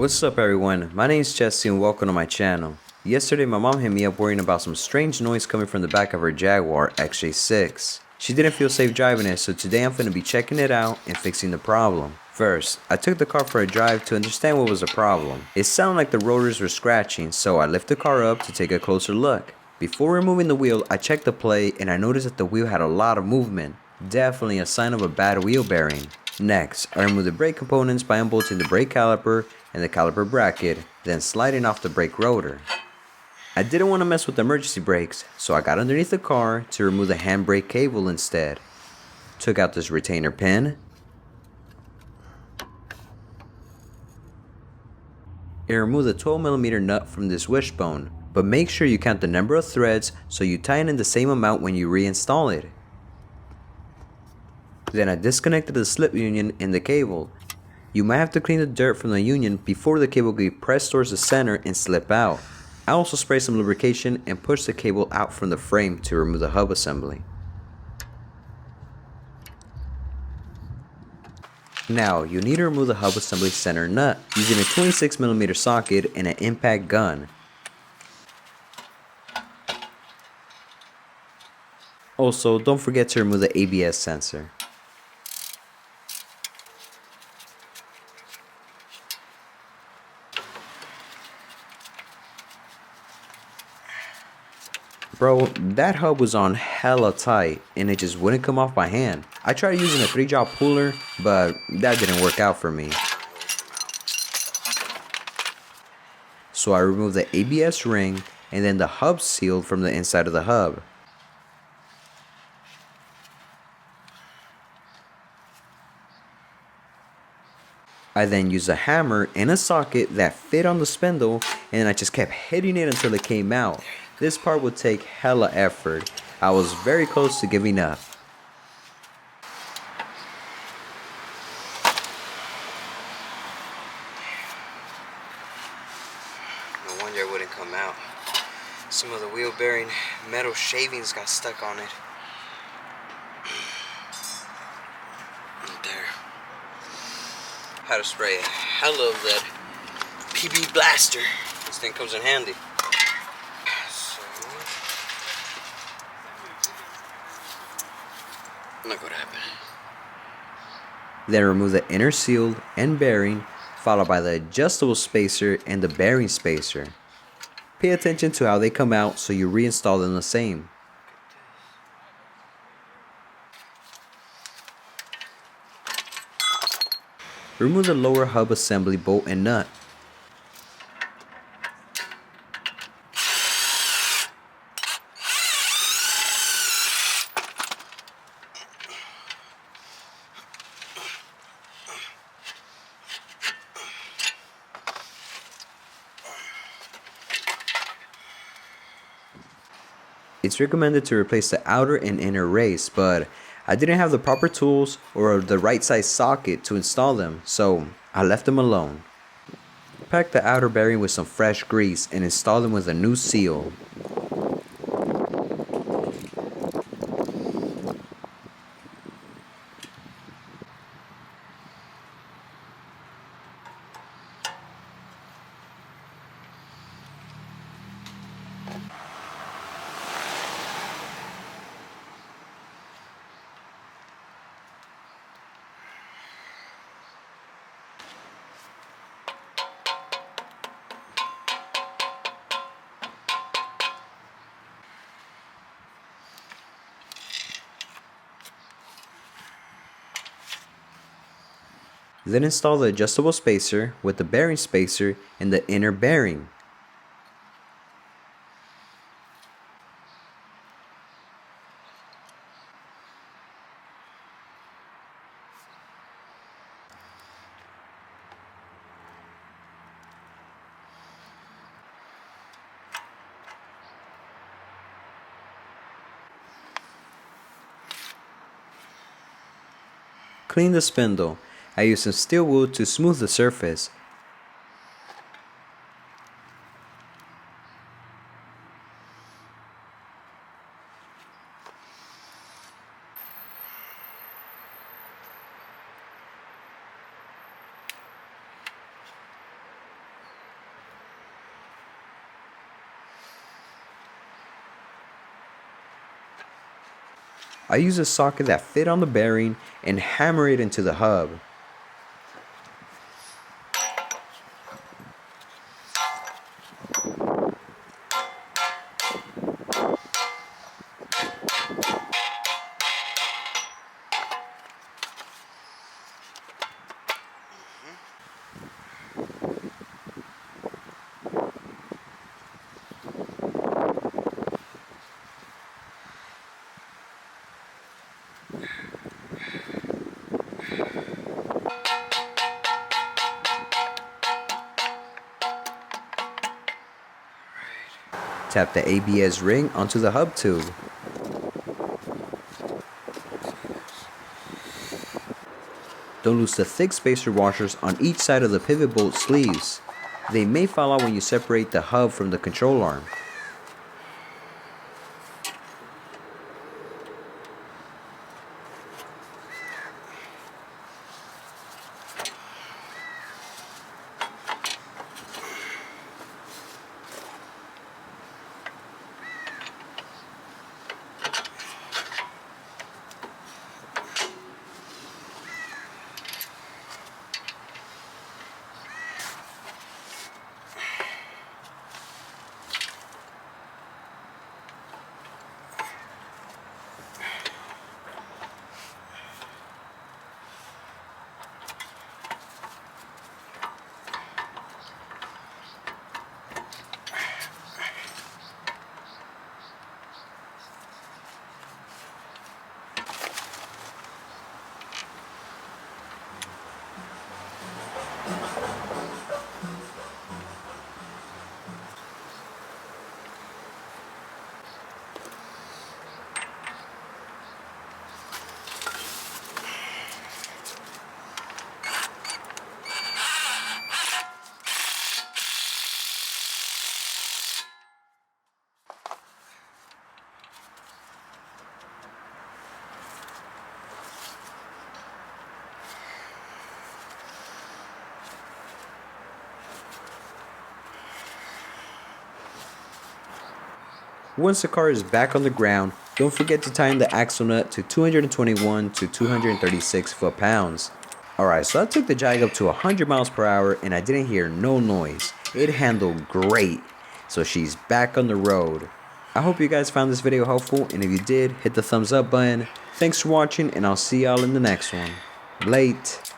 What's up everyone, my name is Jesse and welcome to my channel. Yesterday my mom hit me up worrying about some strange noise coming from the back of her Jaguar XJ6. She didn't feel safe driving it, so today I'm finna be checking it out and fixing the problem. First, I took the car for a drive to understand what was the problem. It sounded like the rotors were scratching, so I lifted the car up to take a closer look. Before removing the wheel, I checked the plate and I noticed that the wheel had a lot of movement. Definitely a sign of a bad wheel bearing. Next, I removed the brake components by unbolting the brake caliper and the caliper bracket, then sliding off the brake rotor. I didn't want to mess with the emergency brakes, so I got underneath the car to remove the handbrake cable instead. Took out this retainer pin. And removed the 12mm nut from this wishbone, but make sure you count the number of threads so you tighten in the same amount when you reinstall it. Then I disconnected the slip union in the cable. You might have to clean the dirt from the union before the cable can be pressed towards the center and slip out. I also sprayed some lubrication and pushed the cable out from the frame to remove the hub assembly. Now you need to remove the hub assembly center nut using a 26mm socket and an impact gun. Also, don't forget to remove the ABS sensor. Bro, that hub was on hella tight and it just wouldn't come off by hand. I tried using a 3-jaw puller, but that didn't work out for me. So I removed the ABS ring and then the hub seal from the inside of the hub. I then used a hammer and a socket that fit on the spindle and I just kept hitting it until it came out. This part would take hella effort. I was very close to giving up. No wonder it wouldn't come out. Some of the wheel bearing metal shavings got stuck on it. Right there. Had to spray a hella of that PB blaster. This thing comes in handy. Look what happened. Then remove the inner seal and bearing, followed by the adjustable spacer and the bearing spacer. Pay attention to how they come out so you reinstall them the same. Remove the lower hub assembly bolt and nut. It's recommended to replace the outer and inner race, but I didn't have the proper tools or the right size socket to install them, so I left them alone. Pack the outer bearing with some fresh grease and install them with a new seal. Then install the adjustable spacer with the bearing spacer in the inner bearing. Clean the spindle. I used some steel wool to smooth the surface. I use a socket that fit on the bearing and hammer it into the hub. Tap the ABS ring onto the hub tube. Don't lose the thick spacer washers on each side of the pivot bolt sleeves. They may fall out when you separate the hub from the control arm. Once the car is back on the ground, don't forget to tighten the axle nut to 221 to 236 foot-pounds. Alright, so I took the Jag up to 100 miles per hour and I didn't hear no noise. It handled great. So she's back on the road. I hope you guys found this video helpful, and if you did, hit the thumbs up button. Thanks for watching, and I'll see y'all in the next one. Late.